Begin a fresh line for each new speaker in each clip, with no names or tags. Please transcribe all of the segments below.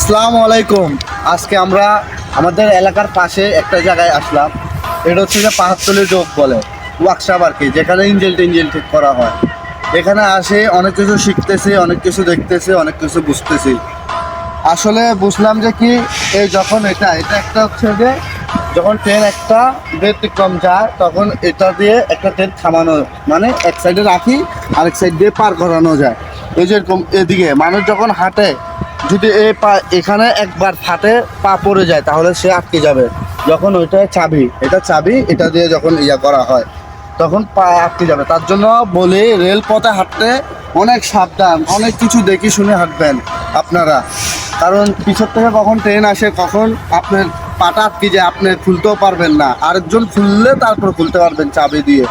আসসালামু আলাইকুম। আজকে আমরা আমাদের এলাকার পাশে একটা জায়গায় আসলাম। এটা হচ্ছে যে পাহাড়তলি যোগ বলে ওয়ার্কশপ আর কি, যেখানে ইঞ্জিন টিঞ্জিন ঠিক করা হয়। এখানে আসে অনেক কিছু শিখতেছি, অনেক কিছু দেখতেছি, অনেক কিছু বুঝতেছি। আসলে বুঝলাম যে কি, এই যখন এটা একটা হচ্ছে যে যখন ট্রেন একটা ব্যতিক্রম যায়, তখন এটা দিয়ে একটা ট্রেন থামানো, মানে এক সাইডে রাখি আরেক সাইড দিয়ে পার করানো যায়। এই যেরকম এদিকে মানুষ যখন হাঁটে, যদি এই পা এখানে একবার ফাটে পা পড়ে যায়, তাহলে সে আটকে যাবে। যখন ওইটা চাবি, এটা দিয়ে যখন ইয়া করা হয়, তখন পা আটকে যাবে। তার জন্য বলি, রেলপথে হাঁটতে অনেক সাবধান, অনেক কিছু দেখে শুনে হাঁটবেন আপনারা। কারণ পিছর থেকে কখন ট্রেন আসে, কখন আপনার পাটা আটকে যায়, আপনি খুলতেও পারবেন না, আরেকজন খুললে তারপর খুলতে পারবেন চাবি দিয়ে।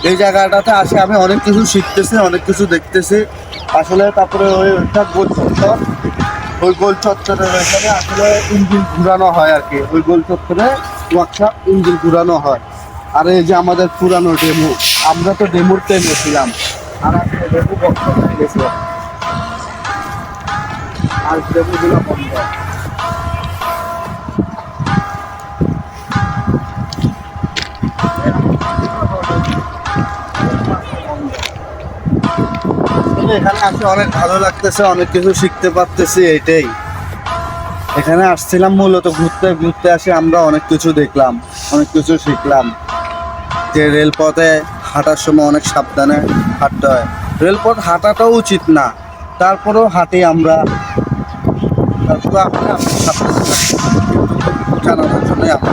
এই জায়গাটাতে আসে আমি অনেক কিছু শিখতেছি, অনেক কিছু দেখতেছি আসলে। তারপরে ওইটা গোল চত্বর, ওই গোল চত্বরের ওইখানে আসলে ইঞ্জিন ঘুরানো হয় আর কি। ওই গোল চত্বরে ওয়ার্কশপ ইঞ্জিন ঘুরানো হয়। আর এই যে আমাদের পুরানো ডেমো, আমরা তো ডেমোর ট্রেনে ছিলাম, আর আজকে ডেমো বন্ধ হয়ে গেছে, আর ডেমোগুলো বন্ধ। এখানে আসে অনেক ভালো লাগতেছে, অনেক কিছু শিখতে পারতেছি, এইটাই। এখানে আসছিলাম মূলত ঘুরতে, ঘুরতে আসে আমরা অনেক কিছু দেখলাম, অনেক কিছু শিখলাম। যে রেলপথে হাঁটার সময় অনেক সাবধানে হাঁটতে হয়। রেলপথ হাঁটাটাও উচিত না, তারপরেও হাঁটি আমরা। তারপরে আপনি সাবধানে জানানোর জন্যই আমরা